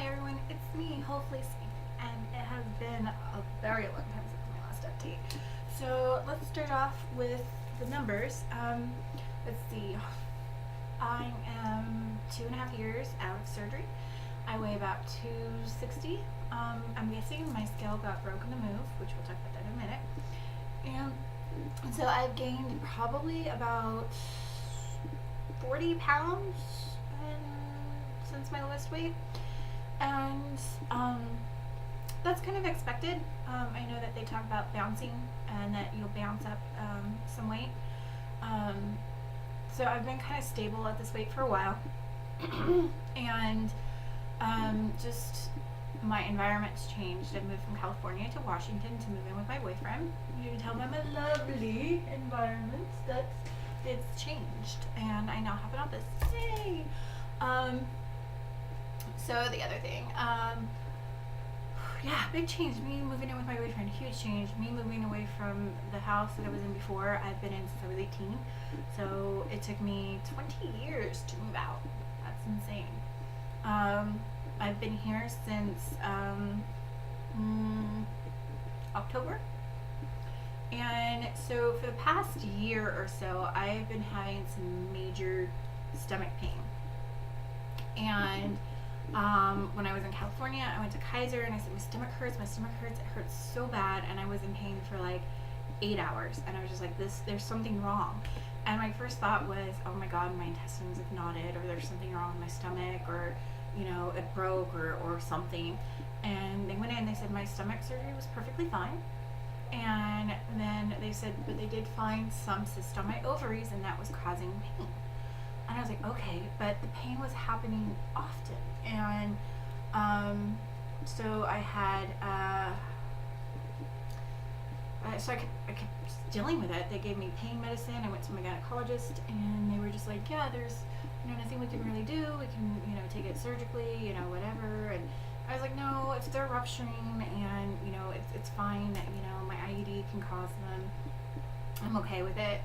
everyone, it's me, hopefully Safe, and it has been a very long time since my last update. So let's start off with the numbers. Let's see. I am 2.5 years out of surgery. I weigh about 260. I'm guessing my scale got broken to move, which we'll talk about that in a minute. And so I've gained probably about 40 pounds since my lowest weight, and that's kind of expected. I know that they talk about bouncing and that you'll bounce up some weight. So I've been kind of stable at this weight for a while, and just my environment's changed. I moved from California to Washington to move in with my boyfriend. You can tell by my lovely environment that it's changed, and I now have an office. Yay! So the other thing, yeah, big change. Me moving in with my boyfriend, huge change. Me moving away from the house that I was in before. I've been in since I was 18, so it took me 20 years to move out. That's insane. I've been here since October, and so for the past year or so, I've been having some major stomach pain. And when I was in California, I went to Kaiser and I said, my stomach hurts, it hurts so bad, and I was in pain for like 8 hours, and I was just like, there's something wrong. And my first thought was, oh my god, my intestines have knotted, or there's something wrong with my stomach, or it broke, or something. And they went in and they said my stomach surgery was perfectly fine. And then they said, but they did find some cyst on my ovaries, and that was causing pain. And I was like, okay, but the pain was happening often. And so I had, so I kept dealing with it. They gave me pain medicine. I went to my gynecologist, and they were just like, yeah, there's nothing we can really do. We can, take it surgically, whatever. And I was like, no, if they're rupturing and, it's fine, my IUD can cause them. I'm okay with it.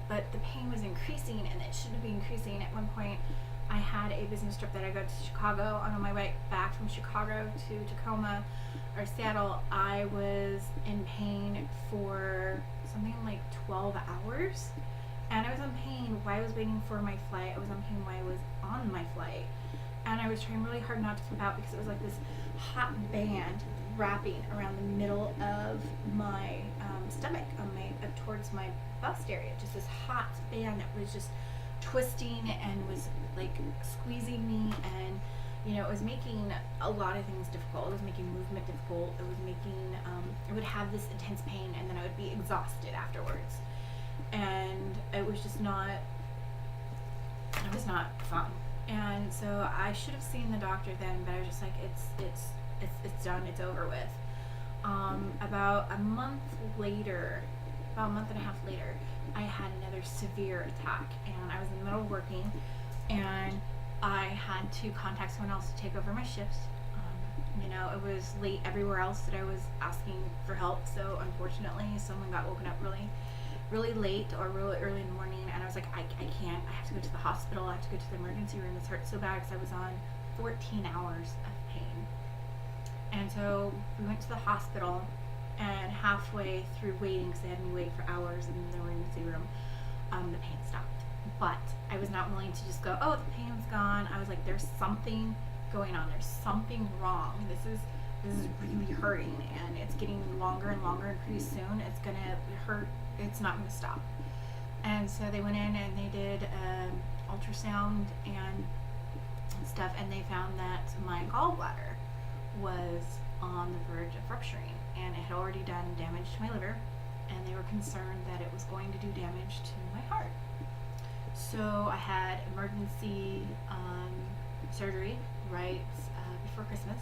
But the pain was increasing, and it shouldn't be increasing. At one point, I had a business trip that I got to Chicago. On my way back from Chicago to Tacoma or Seattle, I was in pain for something like 12 hours. And I was in pain while I was waiting for my flight. I was in pain while I was on my flight. And I was trying really hard not to flip out because it was like this hot band wrapping around the middle of my stomach, up towards my bust area. Just this hot band that was just twisting and was like squeezing me, and it was making a lot of things difficult. It was making movement difficult. It was making I would have this intense pain, and then I would be exhausted afterwards, and it was not fun. And so I should have seen the doctor then, but I was just like, it's done, it's over with. About a month and a half later, I had another severe attack, and I was in the middle of working, and I had to contact someone else to take over my shifts. It was late everywhere else that I was asking for help, so unfortunately someone got woken up really late or really early in the morning, and I was like, I can't, I have to go to the hospital, I have to go to the emergency room. This hurts so bad because I was on 14 hours of pain. And so we went to the hospital, and halfway through waiting, because they had me wait for hours in the emergency room, the pain stopped. But I was not willing to just go, oh, the pain's gone. I was like, there's something going on, there's something wrong. This is really hurting, and it's getting longer and longer, and pretty soon it's gonna hurt. It's not going to stop. And so they went in and they did ultrasound and stuff, and they found that my gallbladder was on the verge of rupturing, and it had already done damage to my liver, and they were concerned that it was going to do damage to my heart. So I had emergency surgery right before Christmas.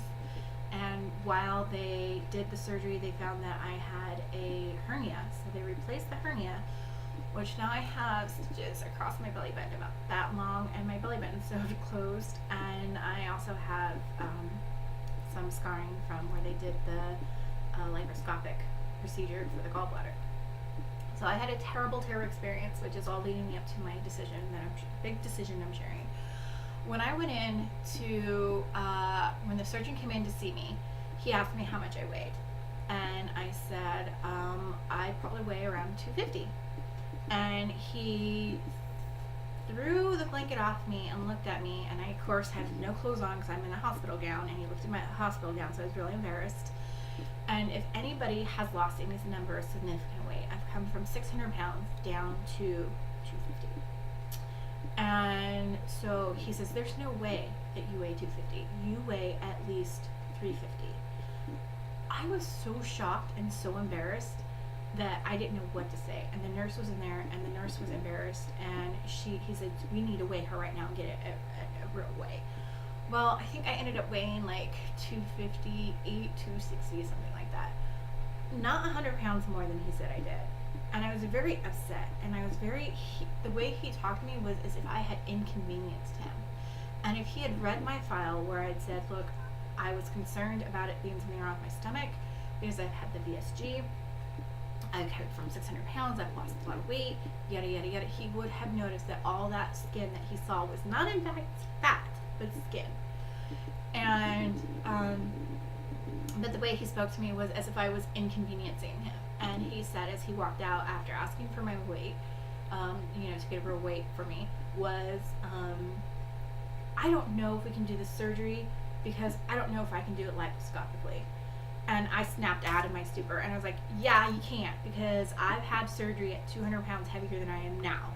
And while they did the surgery, they found that I had a hernia. So they replaced the hernia, which now I have stitches across my belly button about that long, and my belly button sewed closed. And I also have some scarring from where they did the laparoscopic procedure for the gallbladder. So I had a terrible experience, which is all leading me up to my decision, big decision I'm sharing. when I went in to, when the surgeon came in to see me, he asked me how much I weighed. And I said, I probably weigh around 250. And he threw the blanket off me and looked at me, and I, of course, had no clothes on because I'm in a hospital gown, and he looked at my hospital gown, so I was really embarrassed. And if anybody has lost any number of significant weight, I've come from 600 pounds down to 250. And so he says, there's no way that you weigh 250. You weigh at least 350. I was so shocked and so embarrassed that I didn't know what to say. And the nurse was in there, and the nurse was embarrassed, and he said, we need to weigh her right now and get a real weigh. Well, I think I ended up weighing like 258, 260, something like that. Not 100 pounds more than he said I did. And I was very upset, and I was the way he talked to me was as if I had inconvenienced him. And if he had read my file where I'd said, look, I was concerned about it being something wrong with my stomach because I've had the VSG, I've come from 600 pounds, I've lost a lot of weight, yada, yada, yada, he would have noticed that all that skin that he saw was not in fact fat, but skin. And, but the way he spoke to me was as if I was inconveniencing him. And he said, as he walked out after asking for my weight, to get a real weight for me, was, I don't know if we can do this surgery because I don't know if I can do it laparoscopically. And I snapped out of my stupor, and I was like, yeah, you can't, because I've had surgery at 200 pounds heavier than I am now.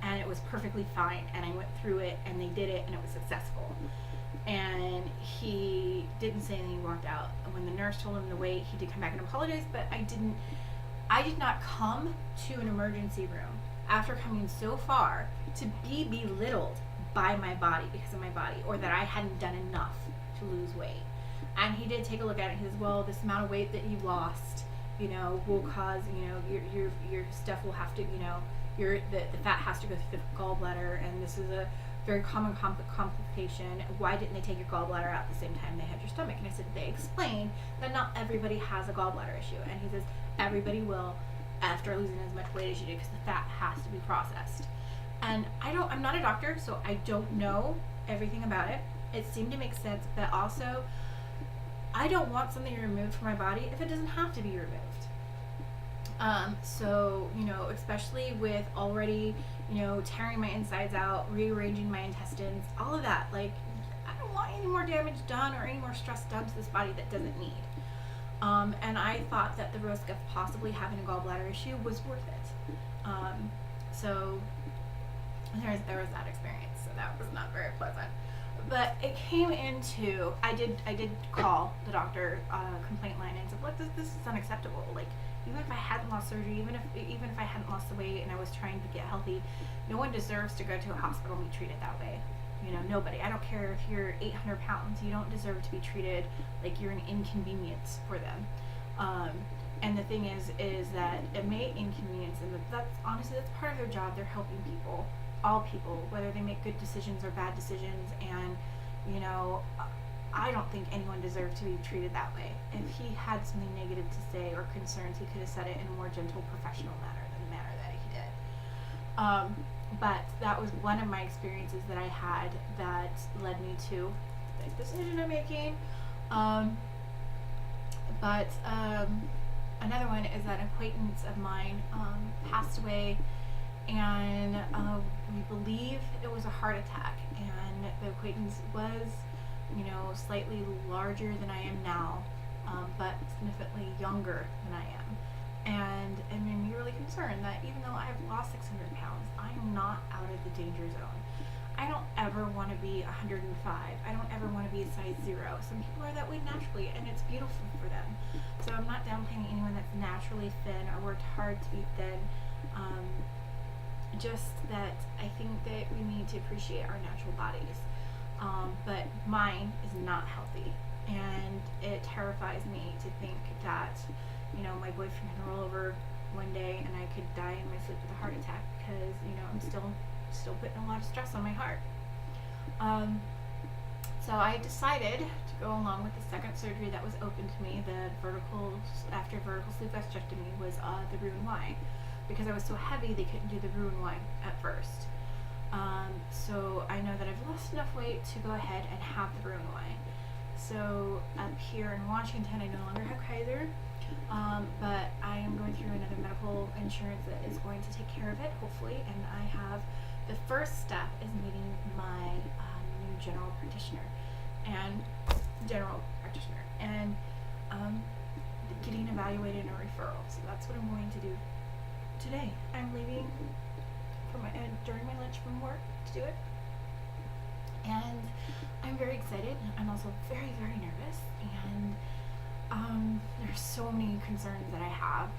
And it was perfectly fine, and I went through it, and they did it, and it was successful. And he didn't say anything, he walked out. And when the nurse told him the weight, he did come back and apologize, but I did not come to an emergency room after coming so far to be belittled by my body because of my body, or that I hadn't done enough to lose weight. And he did take a look at it. He says, well, this amount of weight that you lost, will cause, your stuff will have to, the fat has to go through the gallbladder, and this is a very common complication. Why didn't they take your gallbladder out at the same time they had your stomach? And I said, they explained that not everybody has a gallbladder issue. And he says, everybody will after losing as much weight as you do, because the fat has to be processed. And I'm not a doctor, so I don't know everything about it. It seemed to make sense, but also I don't want something removed from my body if it doesn't have to be removed. So, especially with already, tearing my insides out, rearranging my intestines, all of that, like, I don't want any more damage done or any more stress done to this body that doesn't need. And I thought that the risk of possibly having a gallbladder issue was worth it. So there was that experience, so that was not very pleasant. But it came into, I did call the doctor complaint line and said, look, this is unacceptable. Like, even if I hadn't lost surgery, even if I hadn't lost the weight and I was trying to get healthy, no one deserves to go to a hospital and be treated that way. Nobody. I don't care if you're 800 pounds. You don't deserve to be treated like you're an inconvenience for them. And the thing is that it may inconvenience them, but that's part of their job. They're helping people, all people, whether they make good decisions or bad decisions. And, I don't think anyone deserved to be treated that way. If he had something negative to say or concerns, he could have said it in a more gentle, professional manner than the manner that he did. But that was one of my experiences that I had that led me to the decision I'm making. But another one is that an acquaintance of mine passed away, and we believe it was a heart attack. And the acquaintance was, slightly larger than I am now, but significantly younger than I am. And it made me really concerned that even though I've lost 600 pounds, I'm not out of the danger zone. I don't ever want to be 105. I don't ever want to be a size 0. Some people are that way naturally, and it's beautiful for them. So I'm not downplaying anyone that's naturally thin or worked hard to be thin. Just that I think that we need to appreciate our natural bodies. But mine is not healthy, and it terrifies me to think that, my boyfriend can roll over one day and I could die in my sleep with a heart attack because, I'm still putting a lot of stress on my heart. So I decided to go along with the second surgery that was open to me. After vertical sleeve gastrectomy was the Roux-en-Y. Because I was so heavy, they couldn't do the Roux-en-Y at first. So I know that I've lost enough weight to go ahead and have the balloon away. So up here in Washington, I no longer have Kaiser, but I am going through another medical insurance that is going to take care of it, hopefully. And I have the first step is meeting my new general practitioner, and getting evaluated and a referral. So that's what I'm going to do today. I'm leaving during my lunch from work to do it, and I'm very excited. I'm also very, very nervous, and there's so many concerns that I have,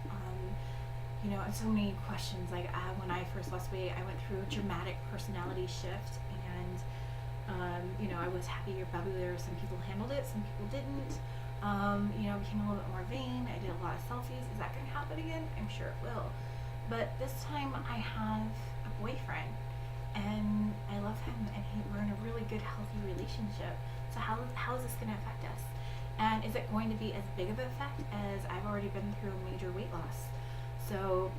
and so many questions. Like when I first lost weight, I went through a dramatic personality shift, and I was happier, bubblier. Some people handled it, some people didn't. Became a little bit more vain. I did a lot of selfies. Is that going to happen again? I'm sure it will. But this time I have a boyfriend, and I love him, and we're in a really good, healthy relationship. So how is this going to affect us? And is it going to be as big of an effect as I've already been through major weight loss? So,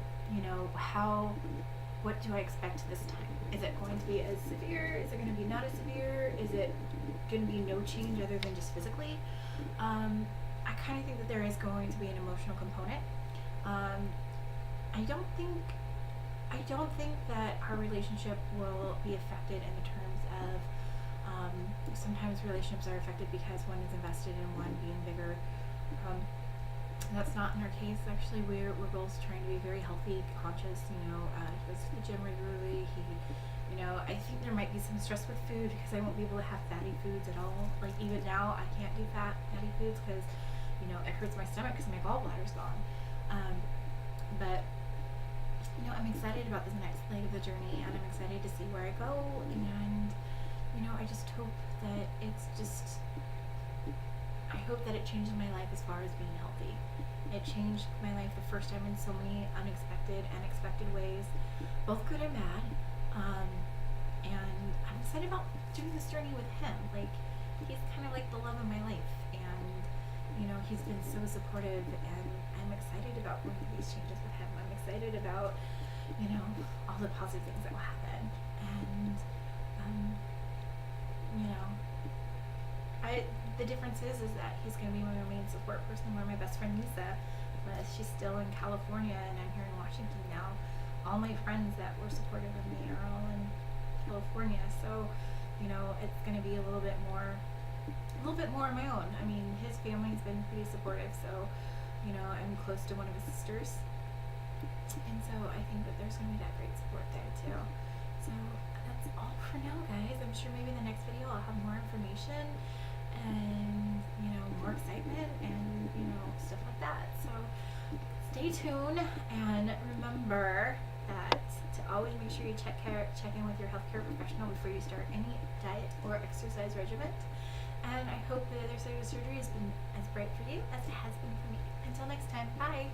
what do I expect this time? Is it going to be as severe? Is it going to be not as severe? Is it going to be no change other than just physically? I kind of think that there is going to be an emotional component. I don't think that our relationship will be affected in the terms of, sometimes relationships are affected because one is invested in one being bigger. That's not in our case. Actually, we're both trying to be very healthy, conscious. He goes to the gym regularly. I think there might be some stress with food because I won't be able to have fatty foods at all. Like even now, I can't do fatty foods because, it hurts my stomach because my gallbladder's gone. But I'm excited about this next leg of the journey, and I'm excited to see where I go. And I just hope that I hope that it changes my life as far as being healthy. It changed my life the first time in so many unexpected and expected ways, both good and bad. And I'm excited about doing this journey with him. Like, he's kind of like the love of my life, and he's been so supportive, and I'm excited about going through these changes with him. I'm excited about all the positive things that will happen, and the difference is that he's going to be my main support person, where my best friend Lisa, she's still in California, and I'm here in Washington now. All my friends that were supportive of me are all in California, so it's going to be a little bit more on my own. I mean, his family's been pretty supportive, so I'm close to one of his sisters, and so I think that there's going to be that great support there too. So that's all for now, guys. I'm sure maybe in the next video I'll have more information and more excitement and stuff like that. So stay tuned, and remember that to always make sure you check in with your healthcare professional before you start any diet or exercise regimen. And I hope the other side of surgery has been as bright for you as it has been for me. Until next time, bye.